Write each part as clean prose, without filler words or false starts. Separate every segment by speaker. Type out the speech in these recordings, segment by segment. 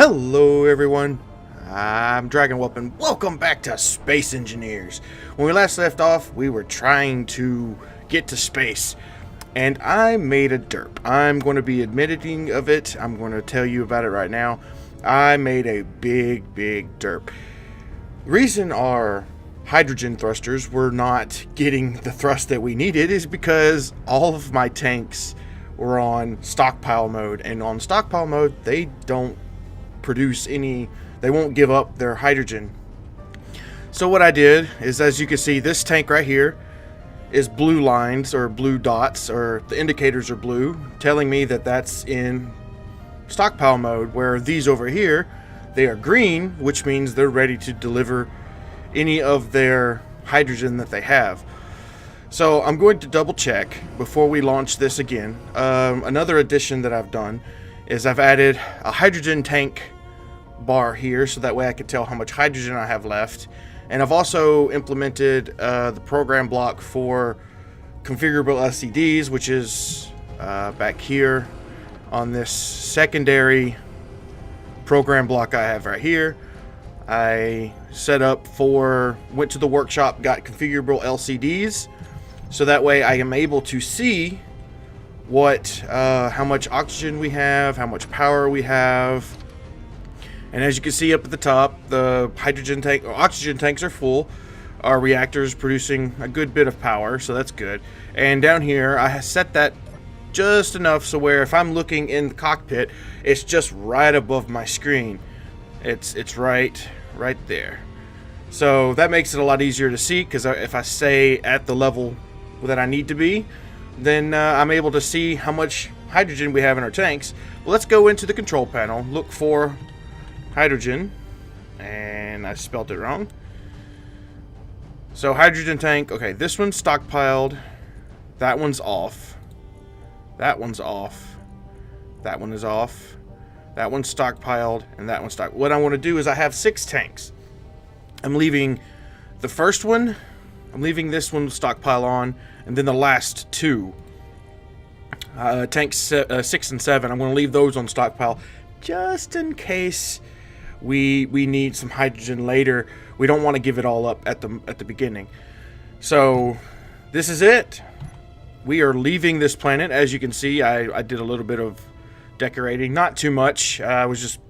Speaker 1: Hello everyone, I'm Dragon Whelp and welcome back to Space Engineers. When we last left off, we were trying to get to space, and I made a DERP. I'm going to be admitting of it. I'm going to tell you about it right now. I made a big DERP. The reason our hydrogen thrusters were not getting the thrust that we needed is because all of my tanks were on stockpile mode, and on stockpile mode they don't produce any, they won't give up their hydrogen. So what I did is, as you can see, this tank right here is blue lines or blue dots, or the indicators are blue, telling me that that's in stockpile mode, where these over here, they are green, which means they're ready to deliver any of their hydrogen that they have. So I'm going to double check before we launch this again. Another addition that I've done is I've added a hydrogen tank bar here, so that way I can tell how much hydrogen I have left. And I've also implemented the program block for configurable LCDs, which is back here on this secondary program block I have right here. I set up went to the workshop, got configurable LCDs, so that way I am able to see how much oxygen we have, how much power we have. And as you can see up at the top, the oxygen tanks are full. Our reactor's producing a good bit of power, so that's good. And down here, I have set that just enough so where if I'm looking in the cockpit, it's just right above my screen. It's right there. So that makes it a lot easier to see, because if I stay at the level that I need to be, then I'm able to see how much hydrogen we have in our tanks. Well, let's go into the control panel, look for hydrogen, and I spelled it wrong. So hydrogen tank, okay, this one's stockpiled, that one's off, that one's off, that one is off, that one's stockpiled, and that one's stockpiled. What I want to do is I have 6 tanks. I'm leaving the first one, I'm leaving this one stockpile on, and then the last 2 tanks 6 and 7, I'm going to leave those on stockpile just in case we need some hydrogen later. We don't want to give it all up at the beginning. So this is it. We are leaving this planet. As you can see, I did a little bit of decorating, not too much. I was just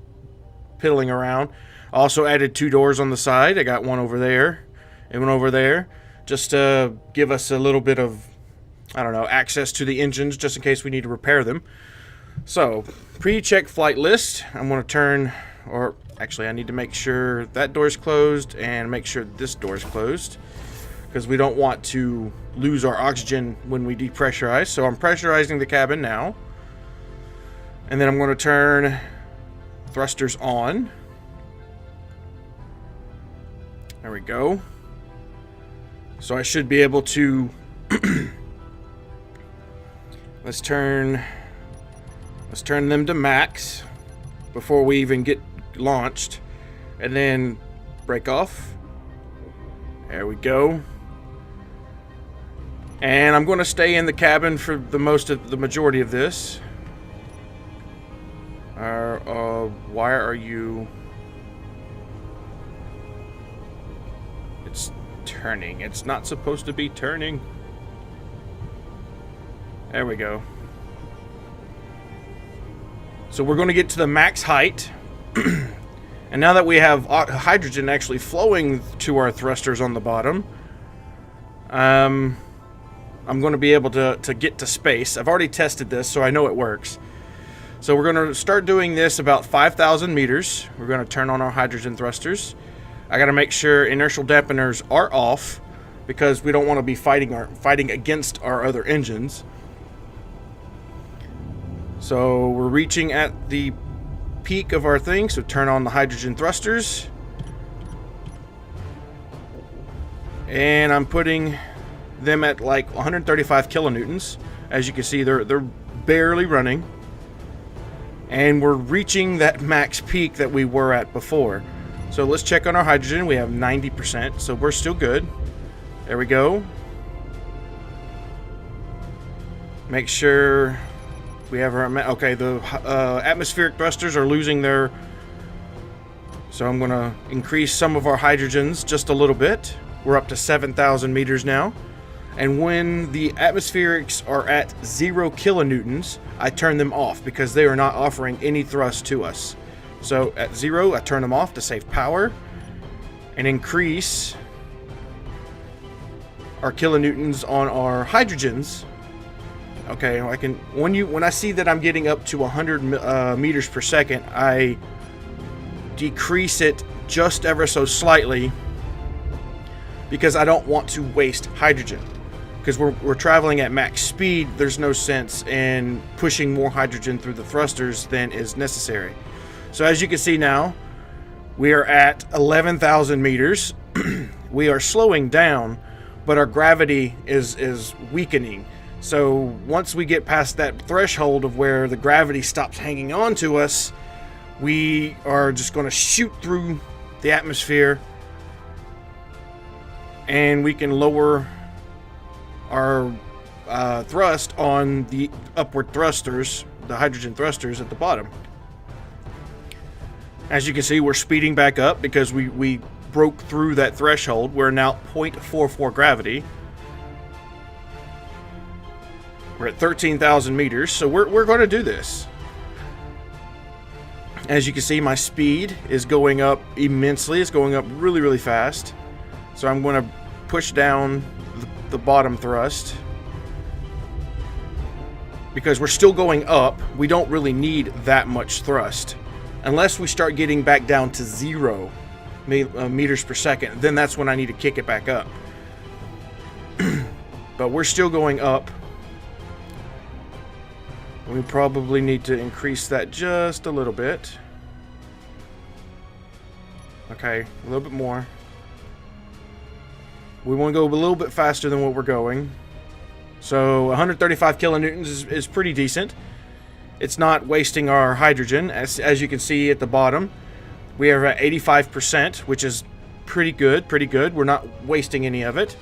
Speaker 1: piddling around. I also added 2 doors on the side. I got one over there and one over there, just to give us a little bit of, I don't know, access to the engines, just in case we need to repair them. So, pre-check flight list. I'm going to turn, or actually I need to make sure that door's closed and make sure this door's closed, because we don't want to lose our oxygen when we depressurize. So I'm pressurizing the cabin now. And then I'm going to turn thrusters on. There we go. So I should be able to let's turn them to max before we even get launched, and then break off. There we go. And I'm going to stay in the cabin for the majority of this. Why are you? It's turning. It's not supposed to be turning. There we go. So we're going to get to the max height. And now that we have hydrogen actually flowing to our thrusters on the bottom, I'm going to be able to get to space. I've already tested this, so I know it works. So we're going to start doing this about 5,000 meters. We're going to turn on our hydrogen thrusters. I got to make sure inertial dampeners are off, because we don't want to be fighting against our other engines. So we're reaching at the peak of our thing, so turn on the hydrogen thrusters. And I'm putting them at like 135 kilonewtons. As you can see, they're barely running. And we're reaching that max peak that we were at before. So let's check on our hydrogen. We have 90%, so we're still good. There we go. Make sure we have our... Okay, the atmospheric thrusters are losing their So I'm going to increase some of our hydrogens just a little bit. We're up to 7,000 meters now. And when the atmospherics are at 0 kilonewtons, I turn them off because they are not offering any thrust to us. So at 0, I turn them off to save power and increase our kilonewtons on our hydrogens. Okay, I can when I see that I'm getting up to 100 meters per second, I decrease it just ever so slightly because I don't want to waste hydrogen. Because we're traveling at max speed, there's no sense in pushing more hydrogen through the thrusters than is necessary. So as you can see now, we are at 11,000 meters. We are slowing down, but our gravity is weakening. So once we get past that threshold of where the gravity stops hanging on to us, we are just going to shoot through the atmosphere, and we can lower our thrust on the upward thrusters, the hydrogen thrusters at the bottom. As you can see, we're speeding back up because we broke through that threshold. We're now 0.44 gravity. We're at 13,000 meters, so we're going to do this. As you can see, my speed is going up immensely. It's going up really, really fast. So I'm going to push down the bottom thrust. Because we're still going up, we don't really need that much thrust. Unless we start getting back down to 0 meters per second, then that's when I need to kick it back up. But we're still going up. We probably need to increase that just a little bit. Okay, a little bit more. We want to go a little bit faster than what we're going. So 135 kilonewtons is pretty decent. It's not wasting our hydrogen. As you can see at the bottom, we are at 85%, which is pretty good, We're not wasting any of it.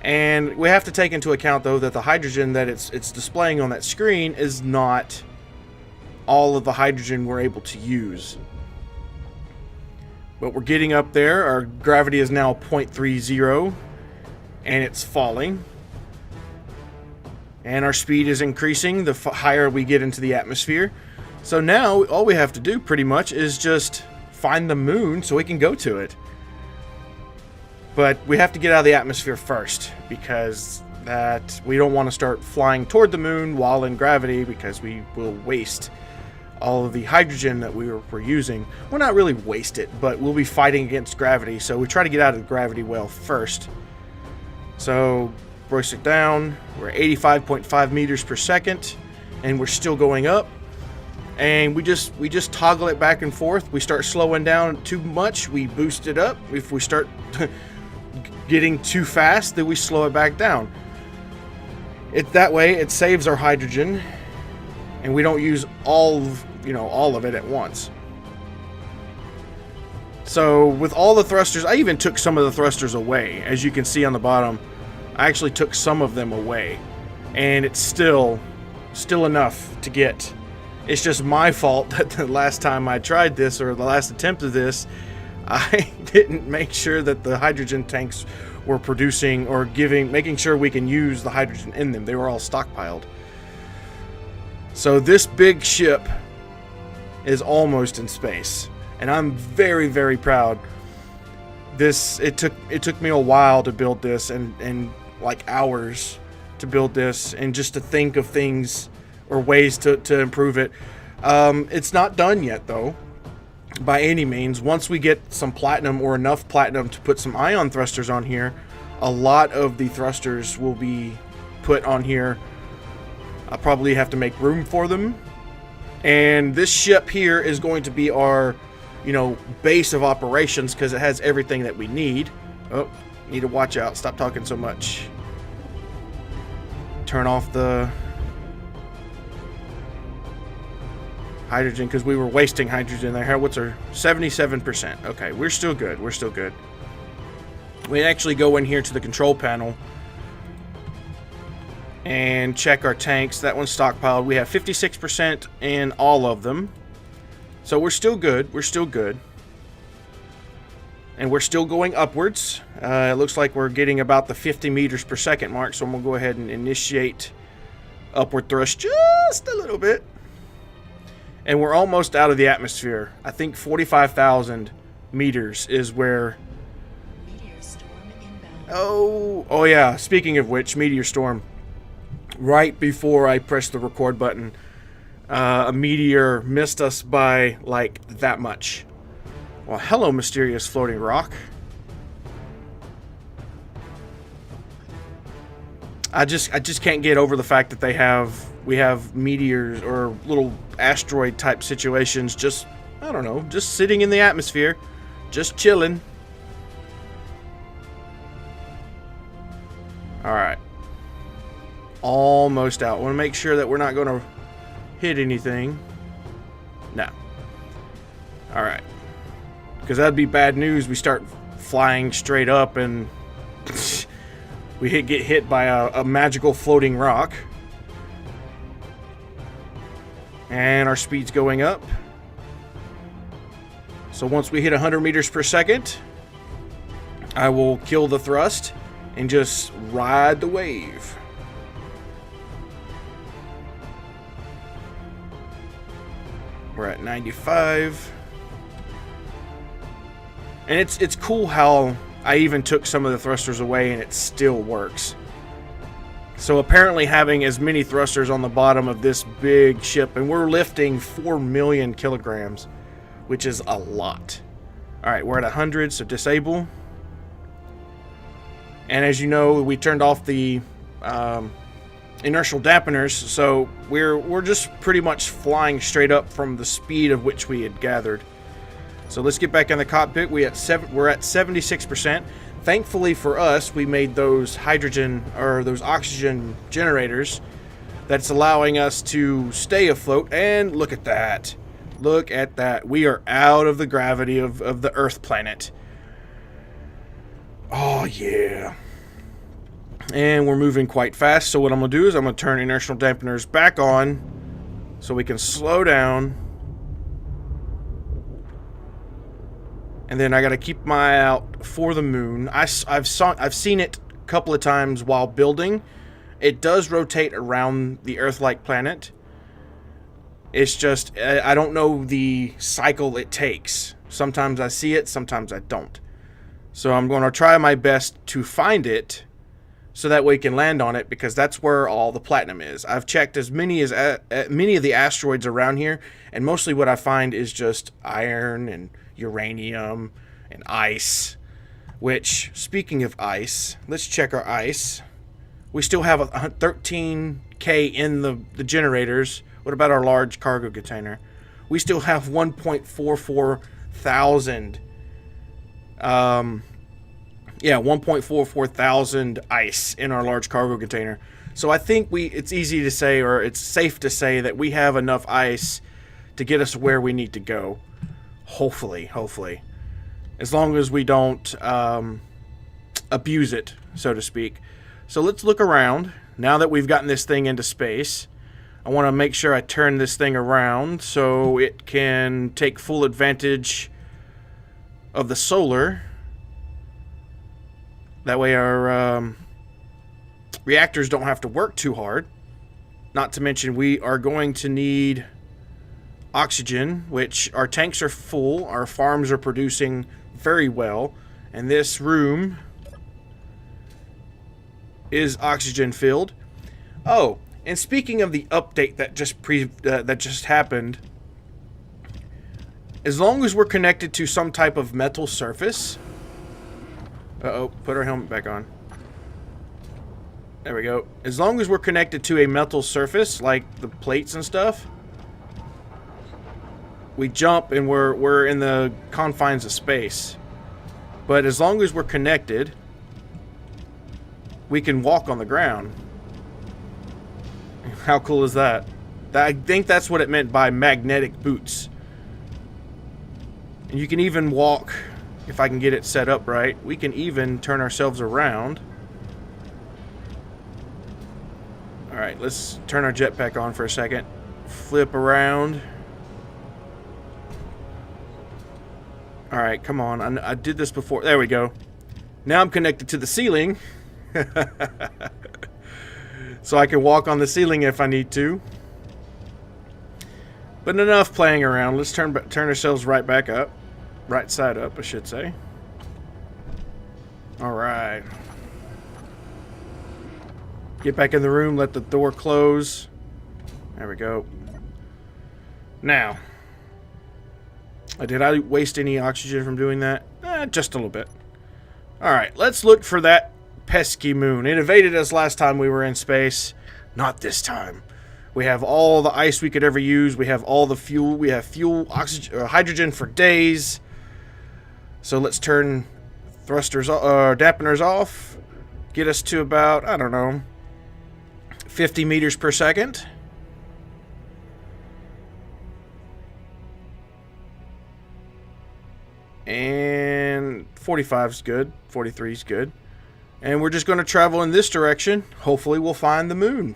Speaker 1: And we have to take into account, though, that the hydrogen that it's displaying on that screen is not all of the hydrogen we're able to use. But we're getting up there. Our gravity is now 0.30, and it's falling. And our speed is increasing the higher we get into the atmosphere. So now all we have to do pretty much is just find the moon so we can go to it. But we have to get out of the atmosphere first, because that we don't want to start flying toward the moon while in gravity, because we will waste all of the hydrogen that we're using. Well, not really waste it, but we'll be fighting against gravity, so we try to get out of the gravity well first. So brace it down. We're 85.5 meters per second, and we're still going up. And we just toggle it back and forth. We start slowing down too much, we boost it up. If we start getting too fast, then we slow it back down. That way it saves our hydrogen, and we don't use all of it at once. So with all the thrusters, I even took some of the thrusters away. As you can see on the bottom, I actually took some of them away, and it's still enough to get. It's just my fault that the last time I tried this, or the last attempt of this, I didn't make sure that the hydrogen tanks were producing or making sure we can use the hydrogen in them. They were all stockpiled. So this big ship is almost in space, and I'm very, very proud. It took me a while to build this, and like hours to build this, and just to think of things or ways to improve it. It's not done yet, though, by any means. Once we get some platinum, or enough platinum to put some ion thrusters on here, a lot of the thrusters will be put on here. I'll probably have to make room for them. And this ship here is going to be our, base of operations, because it has everything that we need. Oh, need to watch out. Stop talking so much. Turn off the hydrogen, because we were wasting hydrogen there. What's our 77%? Okay, we're still good. We actually go in here to the control panel and check our tanks. That one's stockpiled. We have 56% in all of them, so we're still good. And we're still going upwards. It looks like we're getting about the 50 meters per second mark, so I'm going to go ahead and initiate upward thrust just a little bit. And we're almost out of the atmosphere. I think 45,000 meters is where...
Speaker 2: Meteor storm inbound.
Speaker 1: Oh yeah, speaking of which, meteor storm. Right before I pressed the record button, a meteor missed us by, like, that much. Well, hello, mysterious floating rock. I just can't get over the fact that we have meteors or little asteroid type situations just, I don't know, just sitting in the atmosphere, just chilling. All right. Almost out. I want to make sure that we're not going to hit anything. No. All right. Because that'd be bad news. We start flying straight up and we get hit by a magical floating rock. And our speed's going up. So once we hit 100 meters per second, I will kill the thrust and just ride the wave. We're at 95. And it's cool how I even took some of the thrusters away and it still works. So apparently having as many thrusters on the bottom of this big ship, and we're lifting 4 million kilograms, which is a lot. Alright, we're at 100, so disable. And as you know, we turned off the inertial dampeners, so we're just pretty much flying straight up from the speed of which we had gathered. So let's get back in the cockpit. We're at 76%. Thankfully for us, we made those hydrogen or those oxygen generators that's allowing us to stay afloat. And look at that. Look at that. We are out of the gravity of the Earth planet. Oh, yeah. And we're moving quite fast. So what I'm going to do is I'm going to turn inertial dampeners back on so we can slow down. And then I got to keep my eye out for the moon. I've seen it a couple of times while building. It does rotate around the Earth-like planet. It's just, I don't know the cycle it takes. Sometimes I see it, sometimes I don't. So I'm going to try my best to find it so that way we can land on it, because that's where all the platinum is. I've checked as many of the asteroids around here, and mostly what I find is just iron and uranium and ice. Which, speaking of ice, let's check our ice. We still have 13K in the generators. What about our large cargo container? We still have 1.44 thousand 1.44 thousand ice in our large cargo container. So I think it's easy to say, or it's safe to say, that we have enough ice to get us where we need to go. Hopefully. As long as we don't abuse it, so to speak. So let's look around. Now that we've gotten this thing into space, I want to make sure I turn this thing around so it can take full advantage of the solar. That way our reactors don't have to work too hard. Not to mention we are going to need oxygen, which our tanks are full, our farms are producing very well, and this room is oxygen filled. Oh, and speaking of the update that just happened, as long as we're connected to some type of metal surface. Put our helmet back on. There we go. As long as we're connected to a metal surface, like the plates and stuff, we jump and we're in the confines of space. But as long as we're connected, we can walk on the ground. How cool is that? I think that's what it meant by magnetic boots. And you can even walk, if I can get it set up right, we can even turn ourselves around. Alright, let's turn our jetpack on for a second. Flip around. Alright, come on. I did this before. There we go. Now I'm connected to the ceiling. So I can walk on the ceiling if I need to. But enough playing around. Let's turn ourselves right back up. Right side up, I should say. Alright. Get back in the room, let the door close. There we go. Now, did I waste any oxygen from doing that? Just a little bit. Alright, let's look for that pesky moon. It evaded us last time we were in space. Not this time. We have all the ice we could ever use. We have all the fuel. We have fuel, oxygen, hydrogen for days. So let's turn thrusters, dampeners off. Get us to about, I don't know, 50 meters per second. And 45 is good. 43 is good. And we're just going to travel in this direction. Hopefully we'll find the moon.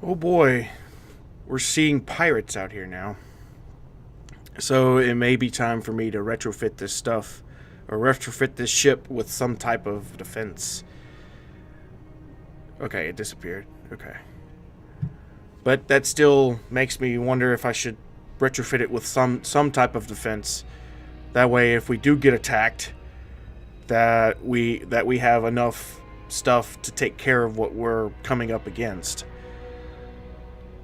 Speaker 1: Oh boy, we're seeing pirates out here now. So it may be time for me to retrofit this stuff, or retrofit this ship with some type of defense. Okay, it disappeared. Okay. But that still makes me wonder if I should retrofit it with some type of defense. That way, if we do get attacked, that we have enough stuff to take care of what we're coming up against.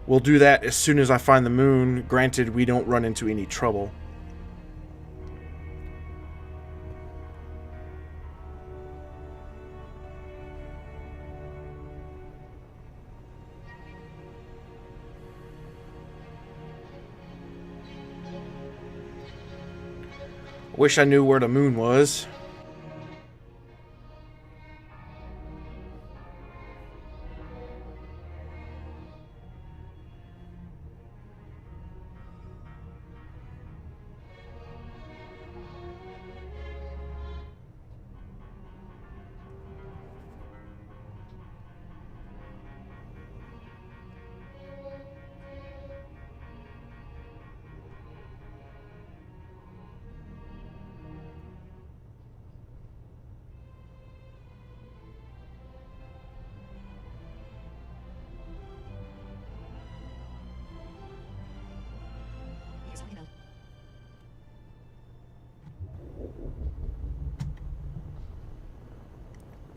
Speaker 1: We'll do that as soon as I find the moon, granted we don't run into any trouble. Wish I knew where the moon was.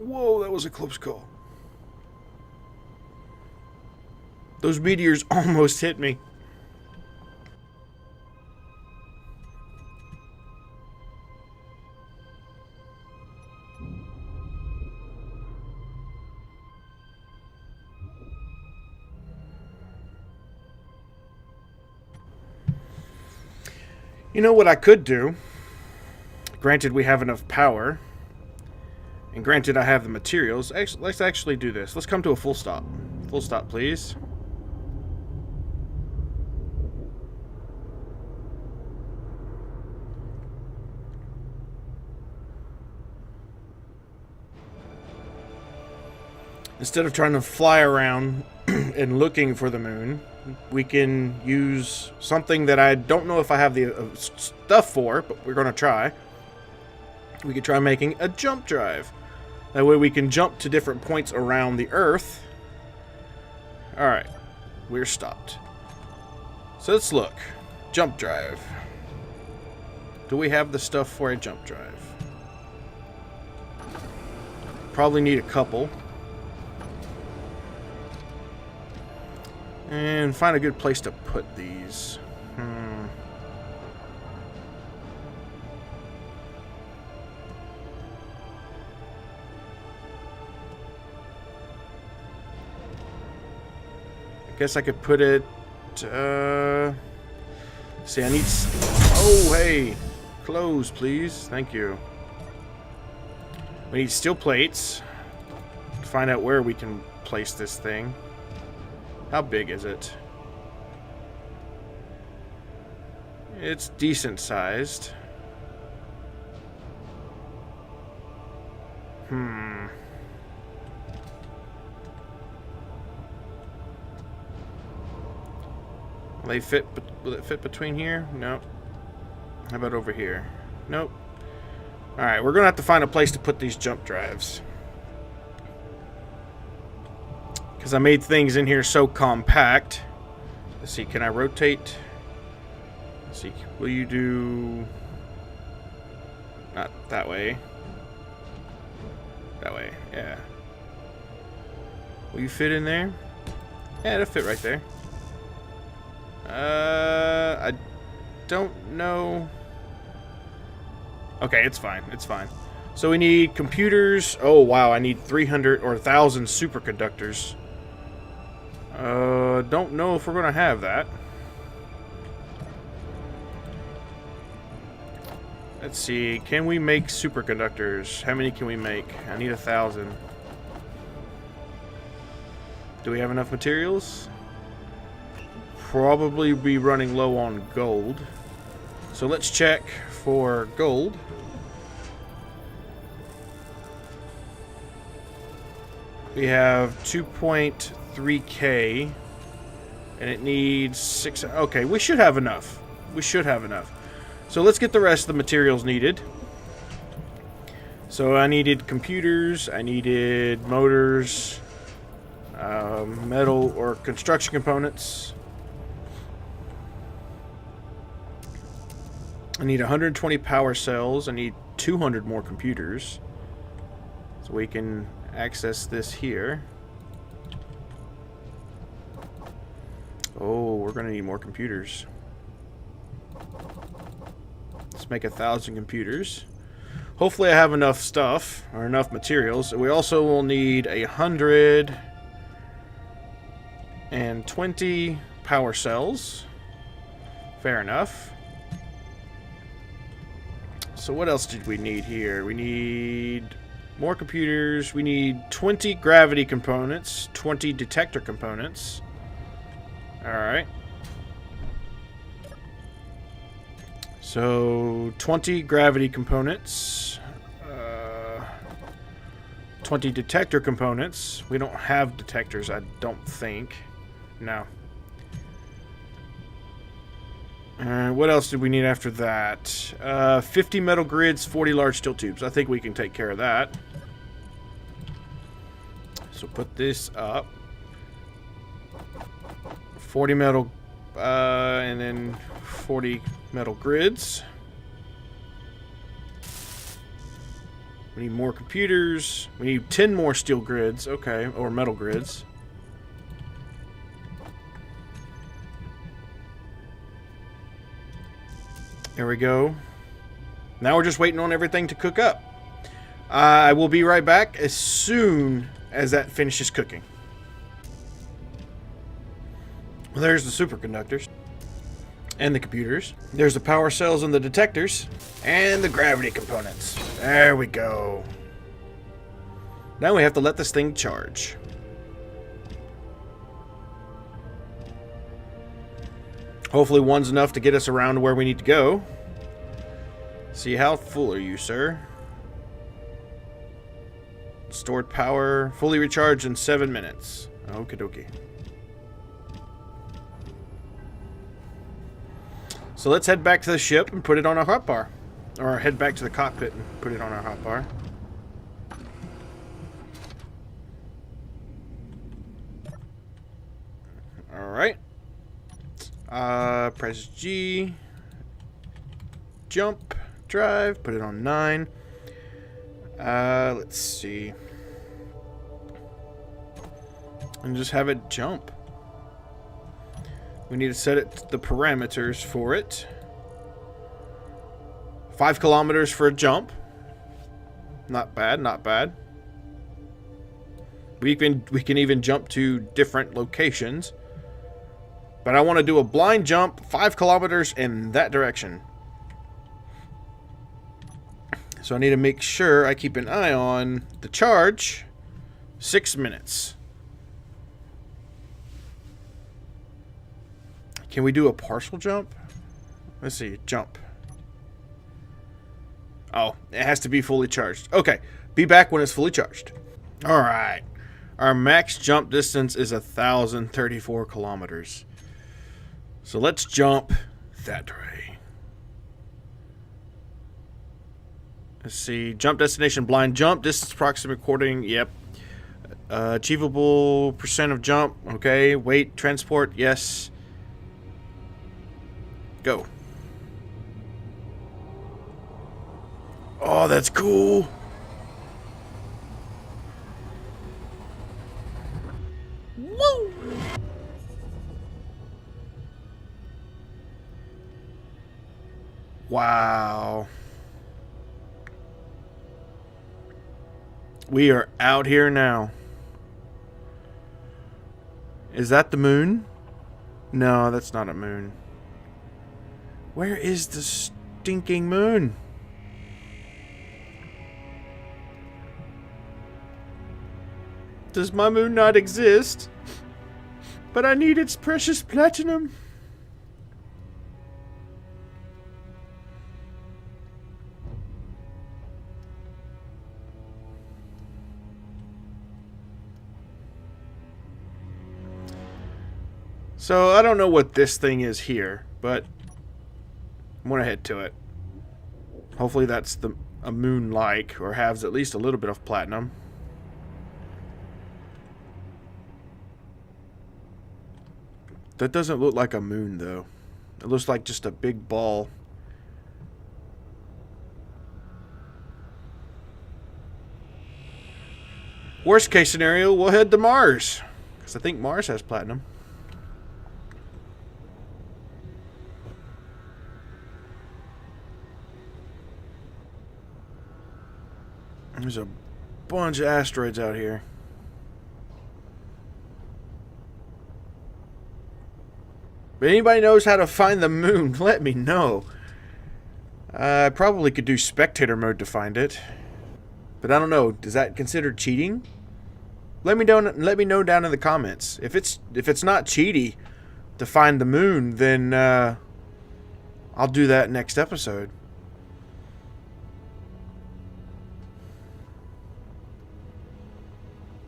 Speaker 1: Whoa, that was a close call. Those meteors almost hit me. You know what I could do? Granted, we have enough power. And granted, I have the materials. Let's actually do this. Let's come to a full stop. Full stop, please. Instead of trying to fly around and looking for the moon, we can use something that I don't know if I have the stuff for, but we're going to try. We could try making a jump drive. That way we can jump to different points around the Earth. Alright, we're stopped. So let's look. Jump drive. Do we have the stuff for a jump drive? Probably need a couple. And find a good place to put these. Guess I could put it... see, I need... Oh, hey. Close, please. Thank you. We need steel plates. To find out where we can place this thing. How big is it? It's decent sized. Will it fit between here? Nope. How about over here? Nope. Alright, we're gonna have to find a place to put these jump drives. Because I made things in here so compact. Let's see, can I rotate? Let's see, will you do... Not that way. That way, yeah. Will you fit in there? Yeah, it'll fit right there. I don't know. Okay, it's fine. It's fine. So we need computers. Oh, wow. I need 300 or 1,000 superconductors. Don't know if we're going to have that. Let's see. Can we make superconductors? How many can we make? I need 1,000. Do we have enough materials? Probably be running low on gold. So let's check for gold. We have 2.3k and it needs 6. Okay, we should have enough. We should have enough. So let's get the rest of the materials needed. So I needed computers, I needed motors, metal or construction components. I need 120 power cells. I need 200 more computers. So we can access this here. Oh, we're going to need more computers. Let's make 1,000 computers. Hopefully I have enough stuff, or enough materials. We also will need 120 power cells. Fair enough. So what else did we need here? We need more computers. We need 20 gravity components, 20 detector components. Alright. So 20 gravity components, 20 detector components. We don't have detectors, I don't think. No. What else did we need after that? 50 metal grids, 40 large steel tubes. I think we can take care of that. So put this up. 40 metal, and then 40 metal grids. We need more computers. We need 10 more steel grids. Okay, or metal grids. There we go. Now we're just waiting on everything to cook up. I will be right back as soon as that finishes cooking. Well, there's the superconductors. And the computers. There's the power cells and the detectors. And the gravity components. There we go. Now we have to let this thing charge. Hopefully one's enough to get us around to where we need to go. See, how full are you, sir? Stored power. Fully recharged in 7 minutes. Okie dokie. So let's head back to the ship and put it on our hotbar. Or head back to the cockpit and put it on our hotbar. Alright. Press G. Jump. Drive. Put it on 9. Let's see. And just have it jump. We need to set it the parameters for it. 5 kilometers for a jump. Not bad, not bad. We can even jump to different locations. But I want to do a blind jump 5 kilometers in that direction. So I need to make sure I keep an eye on the charge. 6 minutes. Can we do a partial jump? Let's see. Jump. Oh, it has to be fully charged. Okay. Be back when it's fully charged. Alright. Our max jump distance is 1,034 kilometers. So let's jump that way. Let's see. Jump destination blind jump. Distance approximate according. Yep. Achievable percent of jump. Okay. Weight transport. Yes. Go. Oh, that's cool. Woo! Wow. We are out here now. Is that the moon? No, that's not a moon. Where is the stinking moon? Does my moon not exist? But I need its precious platinum. So I don't know what this thing is here, but I'm gonna head to it. Hopefully that's a moon-like, or has at least a little bit of platinum. That doesn't look like a moon, though. It looks like just a big ball. Worst case scenario, we'll head to Mars, because I think Mars has platinum. There's a bunch of asteroids out here. If anybody knows how to find the moon, let me know. I probably could do spectator mode to find it. But I don't know. Is that considered cheating? Let me know down in the comments. If it's not cheaty to find the moon, then I'll do that next episode.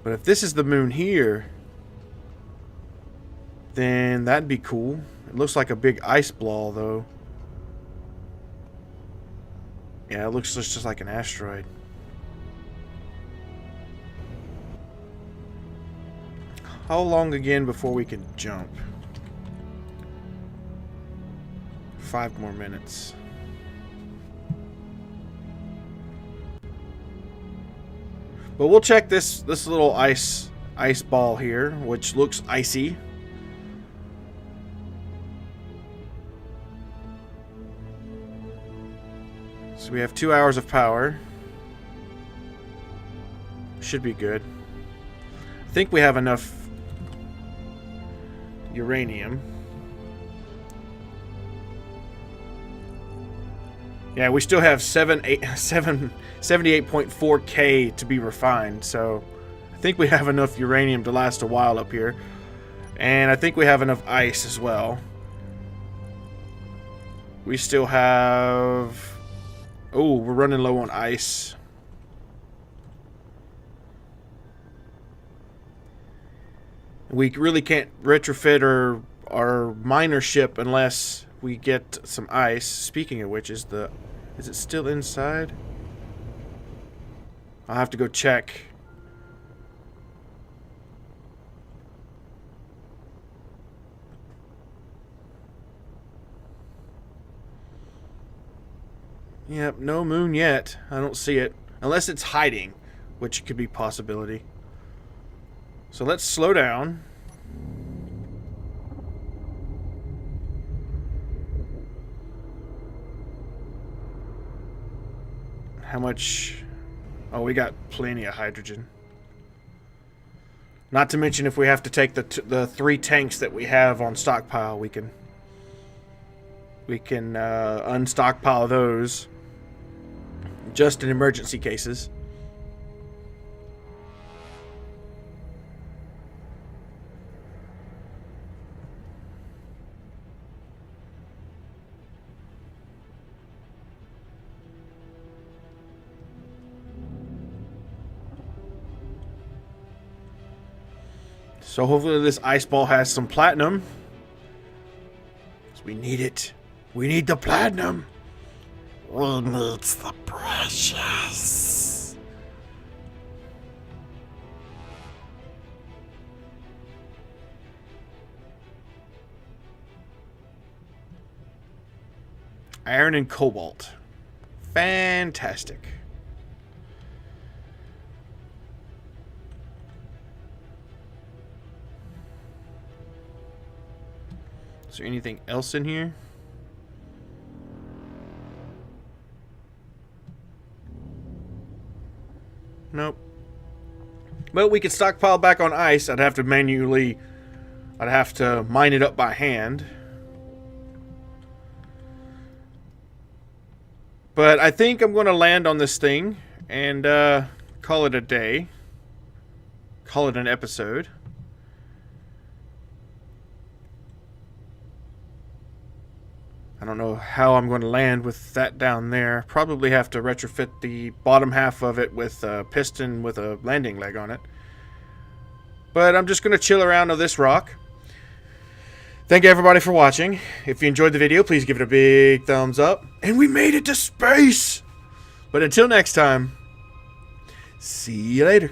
Speaker 1: But if this is the moon here, then that'd be cool. It looks like a big ice ball, though. Yeah, it looks just like an asteroid. How long again before we can jump? 5 more minutes. But we'll check this little ice ball here, which looks icy. So we have 2 hours of power. Should be good. I think we have enough uranium. Yeah, we still have 78.4 K to be refined, so I think we have enough uranium to last a while up here. And I think we have enough ice as well. We still have... Oh, we're running low on ice. We really can't retrofit our miner ship unless we get some ice. Speaking of which, is it still inside? I'll have to go check. Yep, no moon yet. I don't see it. Unless it's hiding, which could be a possibility. So let's slow down. How much? Oh, we got plenty of hydrogen. Not to mention if we have to take the 3 tanks that we have on stockpile, we can unstockpile those just in emergency cases. So hopefully this ice ball has some platinum. 'Cause we need it. We need the platinum. We need the precious. Iron and cobalt. Fantastic. Is there anything else in here? Nope. But we could stockpile back on ice. I'd have to mine it up by hand. But I think I'm going to land on this thing and call it a day. Call it an episode. I don't know how I'm going to land with that down there. Probably have to retrofit the bottom half of it with a piston with a landing leg on it. But I'm just going to chill around on this rock. Thank you everybody for watching. If you enjoyed the video, please give it a big thumbs up. And we made it to space! But until next time, see you later.